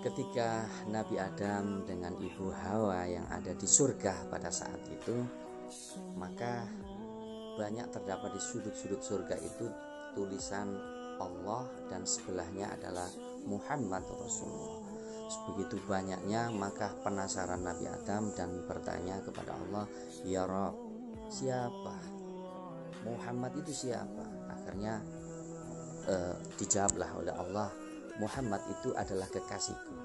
Ketika Nabi Adam dengan Ibu Hawa yang ada di surga pada saat itu, maka banyak terdapat di sudut-sudut surga itu tulisan Allah dan sebelahnya adalah Muhammad Rasulullah. Begitu banyaknya, maka penasaran Nabi Adam dan bertanya kepada Allah, "Ya Rabb, siapa? Muhammad itu siapa?" Akhirnya dijawablah oleh Allah, "Muhammad itu adalah kekasihku.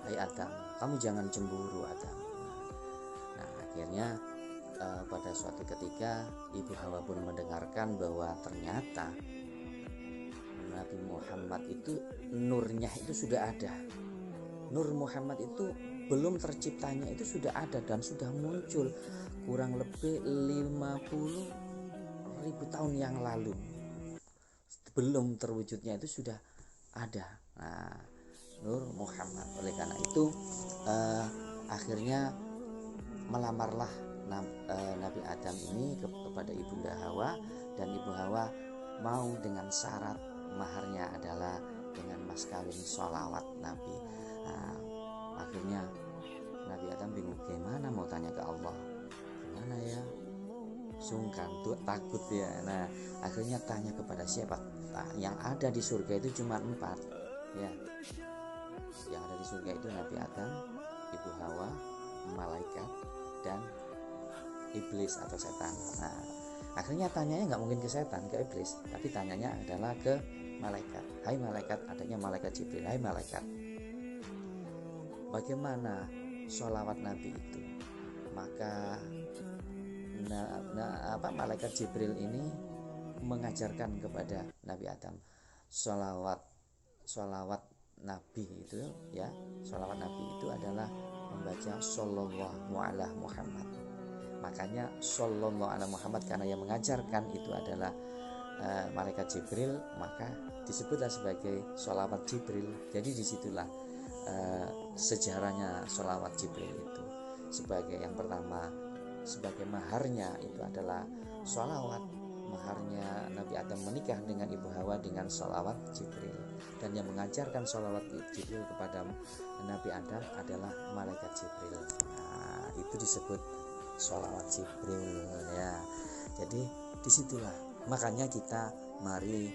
Hai Adam, kamu jangan cemburu Adam." Nah, akhirnya pada suatu ketika Ibu Hawa pun mendengarkan bahwa ternyata Nabi Muhammad itu nurnya itu sudah ada. Nur Muhammad itu belum terciptanya itu sudah ada dan sudah muncul kurang lebih 50.000 tahun yang lalu. Belum terwujudnya itu sudah ada. Nah, Nur Muhammad. Oleh karena itu akhirnya melamarlah Nabi Adam ini kepada Ibunda Hawa, dan Ibu Hawa mau dengan syarat maharnya adalah dengan mas kawin sholawat Nabi. Nah, akhirnya Nabi Adam bingung, gimana mau tanya ke Allah, gimana ya, sungkan tuh, takut ya. Nah, akhirnya tanya kepada siapa? Nah, yang ada di surga itu cuma 4 ya. Yang ada di surga itu Nabi Adam, Ibu Hawa, malaikat, dan iblis atau setan. Nah, akhirnya tanyanya nggak mungkin ke setan, ke iblis, tapi tanyanya adalah ke malaikat. Hai malaikat, adanya malaikat Jibril. Hai malaikat, bagaimana sholawat Nabi itu? Maka malaikat Jibril ini mengajarkan kepada Nabi Adam sholawat Nabi itu ya. Sholawat Nabi itu adalah membaca Shallallahu ala Muhammad. Makanya Shallallahu ala Muhammad, karena yang mengajarkan itu adalah malaikat Jibril, maka disebutlah sebagai sholawat Jibril. Jadi disitulah sejarahnya sholawat Jibril itu. Sebagai yang pertama, sebagai maharnya itu adalah sholawat. Maharnya Nabi Adam menikah dengan Ibu Hawa dengan sholawat Jibril, dan yang mengajarkan sholawat Jibril kepada Nabi Adam adalah malaikat Jibril. Nah, itu disebut sholawat Jibril ya. Jadi disitulah makanya kita mari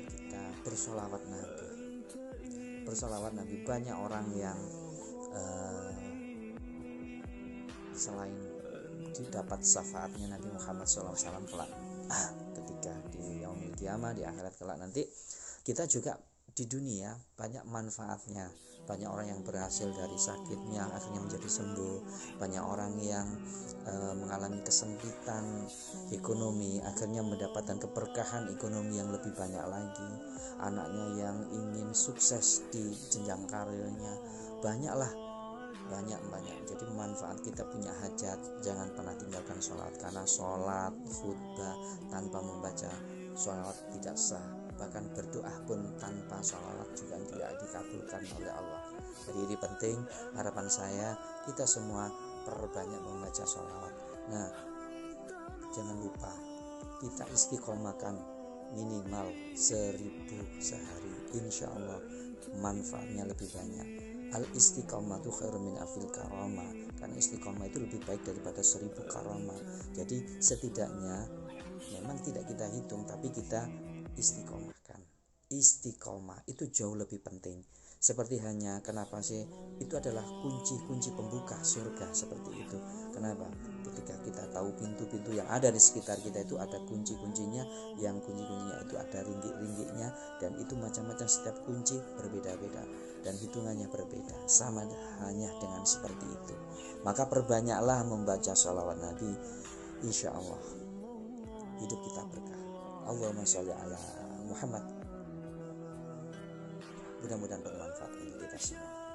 kita bersolawat Nabi. Bersolawat Nabi. Banyak orang yang selain didapat syafaatnya Nabi Muhammad SAW kelak ketika di yaumil qiyamah, di akhirat kelak nanti, kita juga di dunia banyak manfaatnya. Banyak orang yang berhasil dari sakitnya akhirnya menjadi sembuh. Banyak orang yang mengalami kesempitan ekonomi akhirnya mendapatkan keberkahan ekonomi yang lebih banyak lagi. Anaknya yang ingin sukses di jenjang karirnya, banyaklah, banyak. Jadi manfaat kita punya hajat, jangan pernah tinggalkan sholat, karena sholat khutbah tanpa membaca sholawat tidak sah. Bahkan berdoa pun tanpa sholawat juga tidak dikabulkan oleh Allah. Jadi ini penting, harapan saya kita semua perbanyak membaca sholawat. Nah, jangan lupa kita istiqomahkan minimal 1000 sehari, insya Allah manfaatnya lebih banyak. Al-istiqomatu khairum min alfil karamah, karena istiqomah itu lebih baik daripada 1000 karamah. Jadi setidaknya memang tidak kita hitung, tapi kita istiqomahkan. Istiqomah itu jauh lebih penting. Seperti hanya kenapa sih itu adalah kunci pembuka surga, seperti itu. Kenapa? Ketika kita tahu pintu-pintu yang ada di sekitar kita itu ada kunci-kuncinya, yang kunci-kuncinya itu ada ringgit-ringgitnya, dan itu macam-macam, setiap kunci berbeda-beda dan hitungannya berbeda, sama hanya dengan seperti itu. Maka perbanyaklah membaca sholawat Nabi, insya Allah hidup kita berkah. Allahumma sholli ala Muhammad. Mudah-mudahan bermanfaat untuk kita semua.